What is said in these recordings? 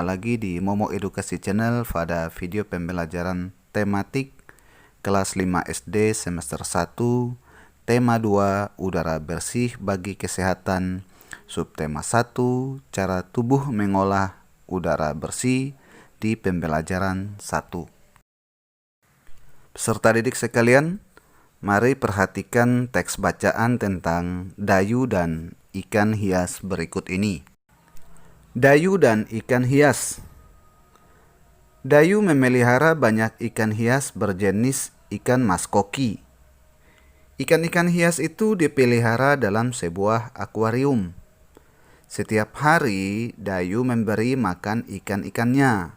Jumpa lagi di Momo Edukasi Channel pada video pembelajaran tematik kelas 5 SD semester 1, tema 2 udara bersih bagi kesehatan, subtema 1 cara tubuh mengolah udara bersih di pembelajaran 1. Peserta didik sekalian, mari perhatikan teks bacaan tentang dayu dan ikan hias berikut ini. Dayu dan ikan hias. Dayu memelihara banyak ikan hias berjenis ikan mas koki. Ikan-ikan hias itu dipelihara dalam sebuah akuarium. Setiap hari, Dayu memberi makan ikan-ikannya.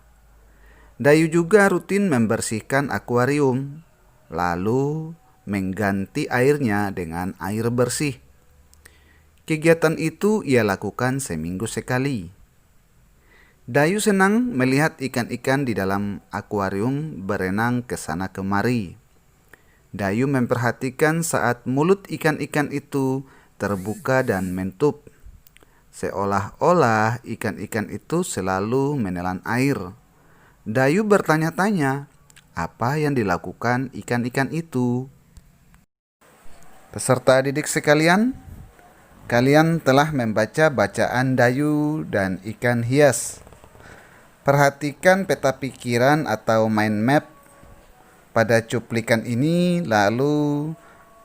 Dayu juga rutin membersihkan akuarium, lalu mengganti airnya dengan air bersih. Kegiatan itu ia lakukan seminggu sekali. Dayu senang melihat ikan-ikan di dalam akuarium berenang ke sana kemari. Dayu memperhatikan saat mulut ikan-ikan itu terbuka dan menutup. Seolah-olah ikan-ikan itu selalu menelan air. Dayu bertanya-tanya, apa yang dilakukan ikan-ikan itu? Peserta didik sekalian, kalian telah membaca bacaan Dayu dan ikan hias. Perhatikan peta pikiran atau mind map pada cuplikan ini, lalu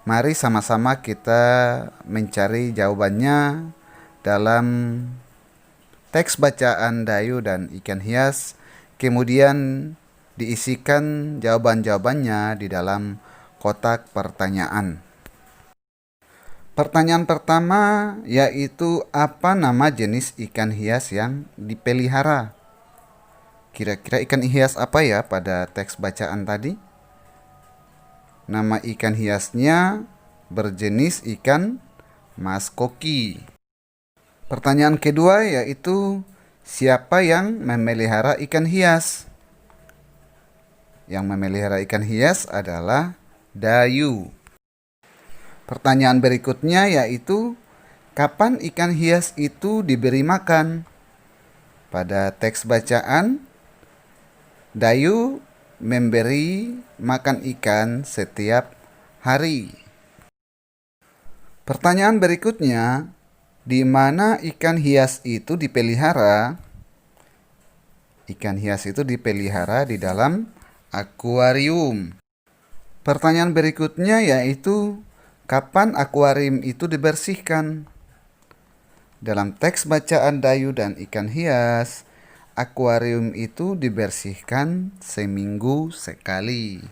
mari sama-sama kita mencari jawabannya dalam teks bacaan Dayu dan ikan hias. Kemudian diisikan jawaban-jawabannya di dalam kotak pertanyaan. Pertanyaan pertama yaitu apa nama jenis ikan hias yang dipelihara? Kira-kira ikan hias apa ya pada teks bacaan tadi? Nama ikan hiasnya berjenis ikan mas koki. Pertanyaan kedua yaitu siapa yang memelihara ikan hias? Yang memelihara ikan hias adalah Dayu. Pertanyaan berikutnya yaitu kapan ikan hias itu diberi makan? Pada teks bacaan, Dayu memberi makan ikan setiap hari. Pertanyaan berikutnya, di mana ikan hias itu dipelihara? Ikan hias itu dipelihara di dalam akuarium. Pertanyaan berikutnya yaitu, kapan akuarium itu dibersihkan? Dalam teks bacaan Dayu dan ikan hias, akuarium itu dibersihkan seminggu sekali.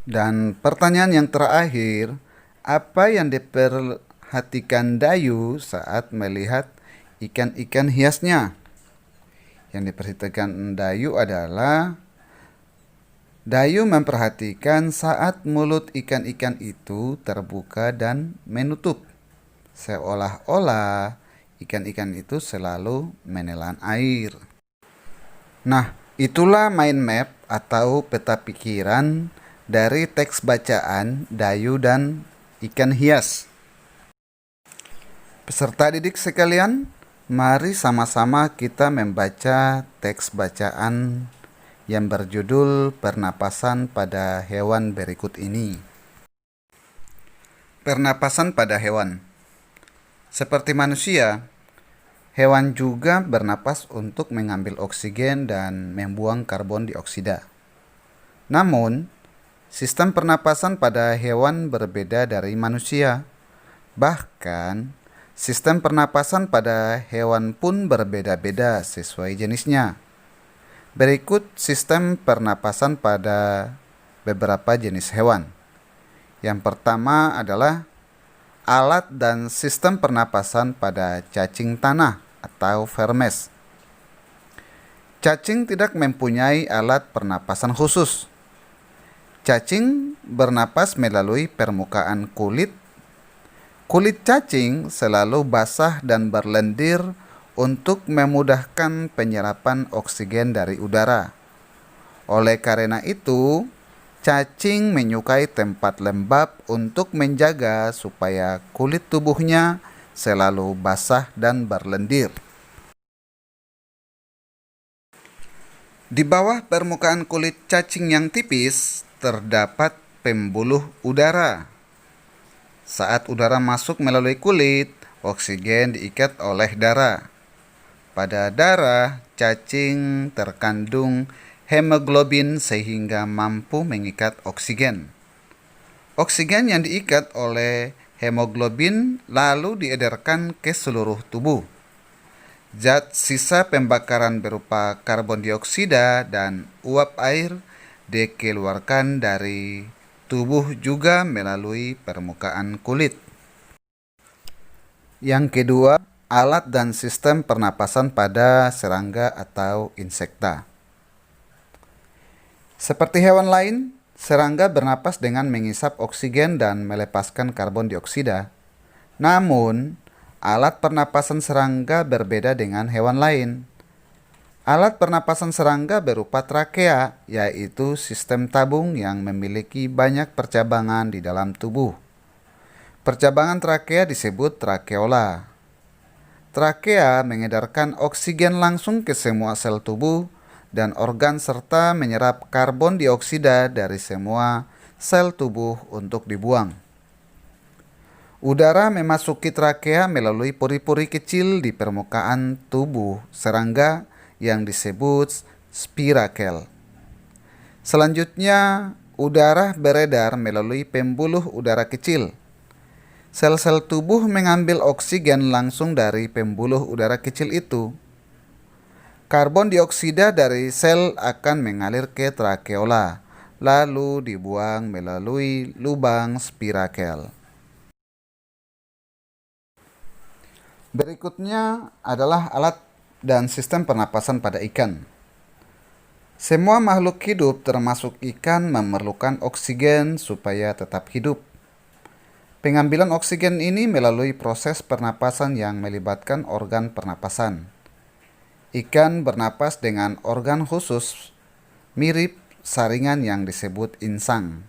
Dan pertanyaan yang terakhir, apa yang diperhatikan Dayu saat melihat ikan-ikan hiasnya? Yang diperhatikan Dayu adalah Dayu memperhatikan saat mulut ikan-ikan itu terbuka dan menutup. Seolah-olah ikan-ikan itu selalu menelan air. Nah, itulah mind map atau peta pikiran dari teks bacaan Dayu dan ikan hias. Peserta didik sekalian, mari sama-sama kita membaca teks bacaan yang berjudul pernapasan pada hewan berikut ini. Pernapasan pada hewan. Seperti manusia, hewan juga bernapas untuk mengambil oksigen dan membuang karbon dioksida. Namun, sistem pernapasan pada hewan berbeda dari manusia. Bahkan, sistem pernapasan pada hewan pun berbeda-beda sesuai jenisnya. Berikut sistem pernapasan pada beberapa jenis hewan. Yang pertama adalah alat dan sistem pernapasan pada cacing tanah atau vermes. Cacing tidak mempunyai alat pernapasan khusus. Cacing bernapas melalui permukaan kulit. Kulit cacing selalu basah dan berlendir untuk memudahkan penyerapan oksigen dari udara. Oleh karena itu, cacing menyukai tempat lembab untuk menjaga supaya kulit tubuhnya selalu basah dan berlendir. Di bawah permukaan kulit cacing yang tipis terdapat pembuluh udara. Saat udara masuk melalui kulit, oksigen diikat oleh darah. Pada darah, cacing terkandung hemoglobin sehingga mampu mengikat oksigen. Oksigen yang diikat oleh hemoglobin lalu diedarkan ke seluruh tubuh. Zat sisa pembakaran berupa karbon dioksida dan uap air dikeluarkan dari tubuh juga melalui permukaan kulit. Yang kedua, alat dan sistem pernapasan pada serangga atau insekta. Seperti hewan lain, serangga bernapas dengan mengisap oksigen dan melepaskan karbon dioksida. Namun, alat pernapasan serangga berbeda dengan hewan lain. Alat pernapasan serangga berupa trakea, yaitu sistem tabung yang memiliki banyak percabangan di dalam tubuh. Percabangan trakea disebut trakeola. Trakea mengedarkan oksigen langsung ke semua sel tubuh dan organ serta menyerap karbon dioksida dari semua sel tubuh untuk dibuang. Udara memasuki trakea melalui pori-pori kecil di permukaan tubuh serangga yang disebut spirakel. Selanjutnya, udara beredar melalui pembuluh udara kecil. Sel-sel tubuh mengambil oksigen langsung dari pembuluh udara kecil itu. Karbon dioksida dari sel akan mengalir ke trakeola, lalu dibuang melalui lubang spirakel. Berikutnya adalah alat dan sistem pernapasan pada ikan. Semua makhluk hidup termasuk ikan memerlukan oksigen supaya tetap hidup. Pengambilan oksigen ini melalui proses pernapasan yang melibatkan organ pernapasan. Ikan bernapas dengan organ khusus mirip saringan yang disebut insang.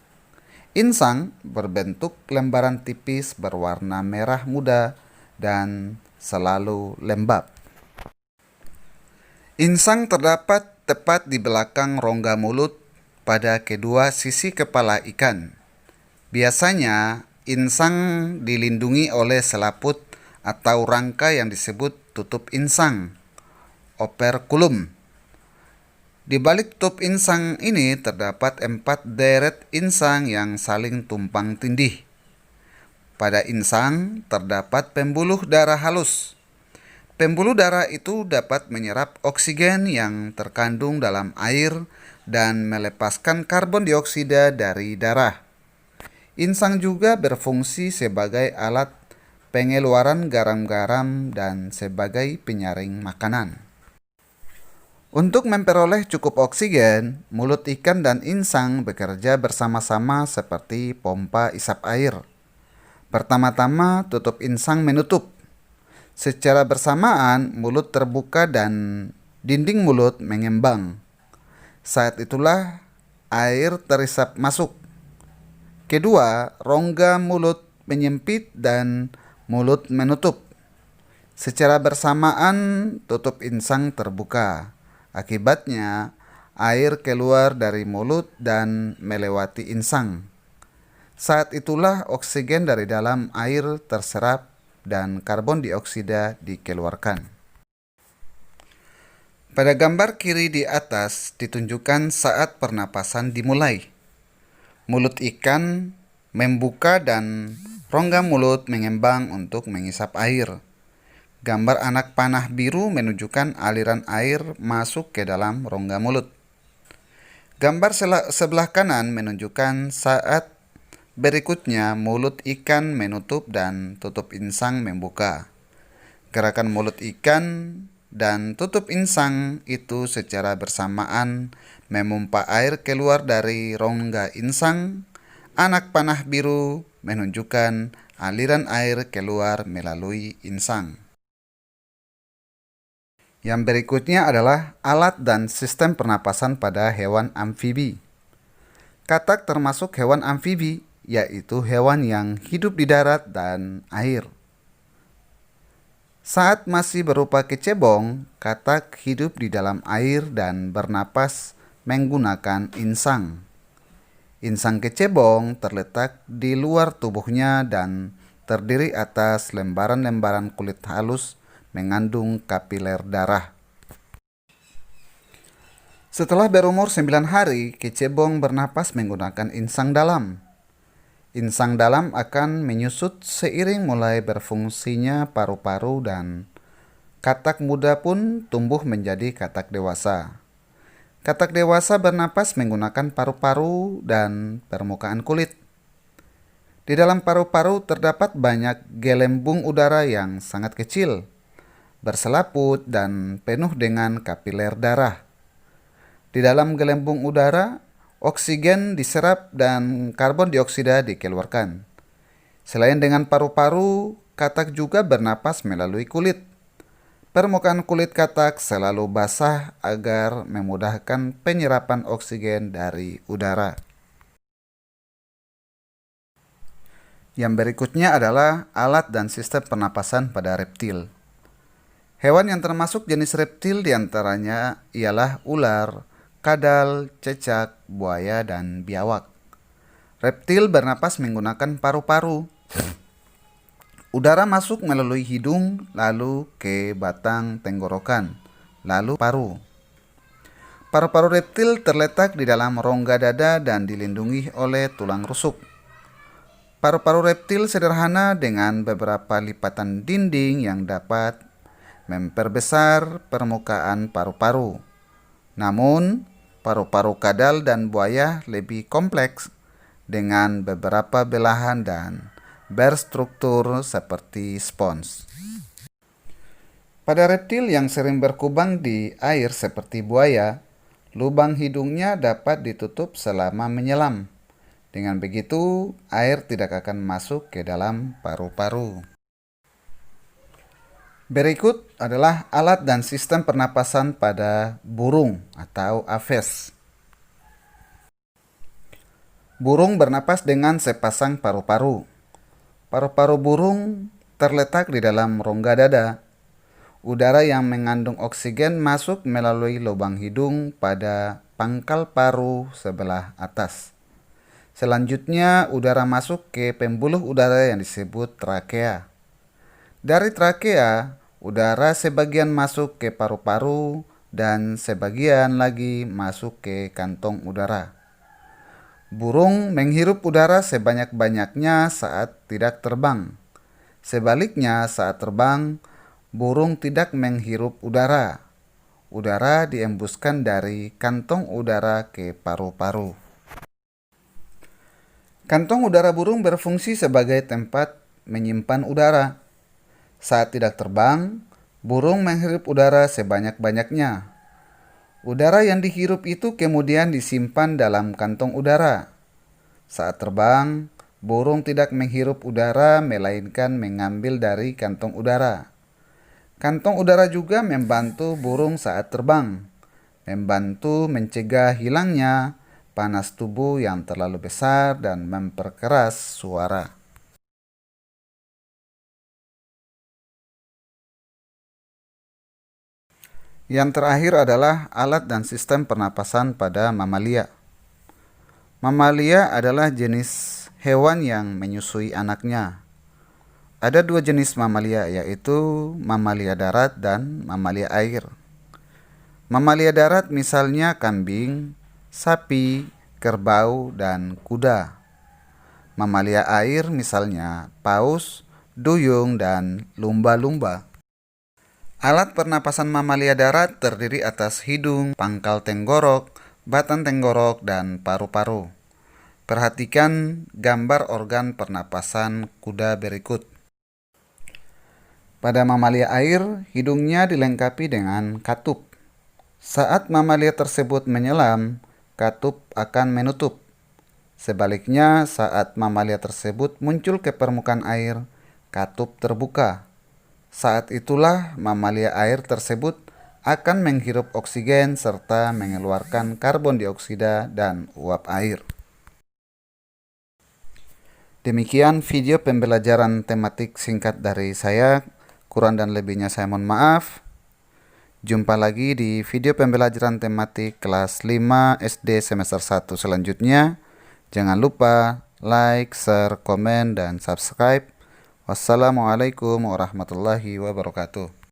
Insang berbentuk lembaran tipis berwarna merah muda dan selalu lembab. Insang terdapat tepat di belakang rongga mulut pada kedua sisi kepala ikan. Biasanya, insang dilindungi oleh selaput atau rangka yang disebut tutup insang, operculum. Di balik tutup insang ini terdapat 4 deret insang yang saling tumpang tindih. Pada insang terdapat pembuluh darah halus. Pembuluh darah itu dapat menyerap oksigen yang terkandung dalam air dan melepaskan karbon dioksida dari darah. Insang juga berfungsi sebagai alat pengeluaran garam-garam dan sebagai penyaring makanan. Untuk memperoleh cukup oksigen, mulut ikan dan insang bekerja bersama-sama seperti pompa isap air. Pertama-tama, tutup insang menutup. Secara bersamaan, mulut terbuka dan dinding mulut mengembang. Saat itulah air terisap masuk. Kedua, rongga mulut menyempit dan mulut menutup. Secara bersamaan, tutup insang terbuka. Akibatnya, air keluar dari mulut dan melewati insang. Saat itulah oksigen dari dalam air terserap dan karbon dioksida dikeluarkan. Pada gambar kiri di atas ditunjukkan saat pernapasan dimulai. Mulut ikan membuka dan rongga mulut mengembang untuk mengisap air. Gambar anak panah biru menunjukkan aliran air masuk ke dalam rongga mulut. Gambar sebelah kanan menunjukkan saat berikutnya mulut ikan menutup dan tutup insang membuka. Gerakan mulut ikan dan tutup insang itu secara bersamaan memompa air keluar dari rongga insang. Anak panah biru menunjukkan aliran air keluar melalui insang. Yang berikutnya adalah alat dan sistem pernapasan pada hewan amfibi. Katak termasuk hewan amfibi, yaitu hewan yang hidup di darat dan air. Saat masih berupa kecebong, katak hidup di dalam air dan bernapas menggunakan insang. Insang kecebong terletak di luar tubuhnya dan terdiri atas lembaran-lembaran kulit halus mengandung kapiler darah. Setelah berumur 9 hari, kecebong bernapas menggunakan insang dalam. Insang dalam akan menyusut seiring mulai berfungsinya paru-paru dan katak muda pun tumbuh menjadi katak dewasa. Katak dewasa bernapas menggunakan paru-paru dan permukaan kulit. Di dalam paru-paru terdapat banyak gelembung udara yang sangat kecil, berselaput dan penuh dengan kapiler darah. Di dalam gelembung udara, oksigen diserap dan karbon dioksida dikeluarkan. Selain dengan paru-paru, katak juga bernapas melalui kulit. Permukaan kulit katak selalu basah agar memudahkan penyerapan oksigen dari udara. Yang berikutnya adalah alat dan sistem pernapasan pada reptil. Hewan yang termasuk jenis reptil diantaranya ialah ular, kadal, cecak, buaya, dan biawak. Reptil bernapas menggunakan paru-paru. Udara masuk melalui hidung, lalu ke batang tenggorokan, lalu paru. Paru-paru reptil terletak di dalam rongga dada dan dilindungi oleh tulang rusuk. Paru-paru reptil sederhana dengan beberapa lipatan dinding yang dapat memperbesar permukaan paru-paru. Namun, paru-paru kadal dan buaya lebih kompleks dengan beberapa belahan dan berstruktur seperti spons. Pada reptil yang sering berkubang di air seperti buaya, lubang hidungnya dapat ditutup selama menyelam. Dengan begitu, air tidak akan masuk ke dalam paru-paru. Berikut adalah alat dan sistem pernapasan pada burung atau aves. Burung bernapas dengan sepasang paru-paru. Paru-paru burung terletak di dalam rongga dada. Udara yang mengandung oksigen masuk melalui lubang hidung pada pangkal paru sebelah atas. Selanjutnya, udara masuk ke pembuluh udara yang disebut trakea. Dari trakea, udara sebagian masuk ke paru-paru dan sebagian lagi masuk ke kantong udara. Burung menghirup udara sebanyak-banyaknya saat tidak terbang. Sebaliknya, saat terbang, burung tidak menghirup udara. Udara diembuskan dari kantong udara ke paru-paru. Kantong udara burung berfungsi sebagai tempat menyimpan udara. Saat tidak terbang, burung menghirup udara sebanyak-banyaknya. Udara yang dihirup itu kemudian disimpan dalam kantong udara. Saat terbang, burung tidak menghirup udara melainkan mengambil dari kantong udara. Kantong udara juga membantu burung saat terbang, membantu mencegah hilangnya panas tubuh yang terlalu besar dan memperkeras suara. Yang terakhir adalah alat dan sistem pernapasan pada mamalia. Mamalia adalah jenis hewan yang menyusui anaknya. Ada dua jenis mamalia, yaitu mamalia darat dan mamalia air. Mamalia darat misalnya kambing, sapi, kerbau, dan kuda. Mamalia air misalnya paus, duyung, dan lumba-lumba. Alat pernapasan mamalia darat terdiri atas hidung, pangkal tenggorok, batang tenggorok, dan paru-paru. Perhatikan gambar organ pernapasan kuda berikut. Pada mamalia air, hidungnya dilengkapi dengan katup. Saat mamalia tersebut menyelam, katup akan menutup. Sebaliknya, saat mamalia tersebut muncul ke permukaan air, katup terbuka. Saat itulah mamalia air tersebut akan menghirup oksigen serta mengeluarkan karbon dioksida dan uap air. Demikian video pembelajaran tematik singkat dari saya. Kurang dan lebihnya saya mohon maaf. Jumpa lagi di video pembelajaran tematik kelas 5 SD semester 1 selanjutnya. Jangan lupa like, share, komen, dan subscribe. Wassalamualaikum warahmatullahi wabarakatuh.